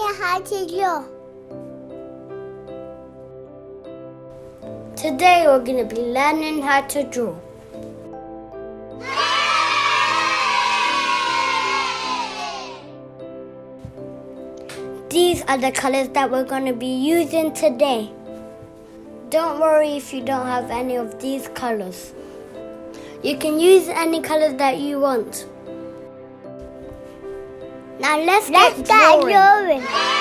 learning how to draw. Today we're going to be learning how to draw. These are the colors that we're going to be using today. Don't worry if you don't have any of these colors. You can use any colors that you want. Now let's get drawing.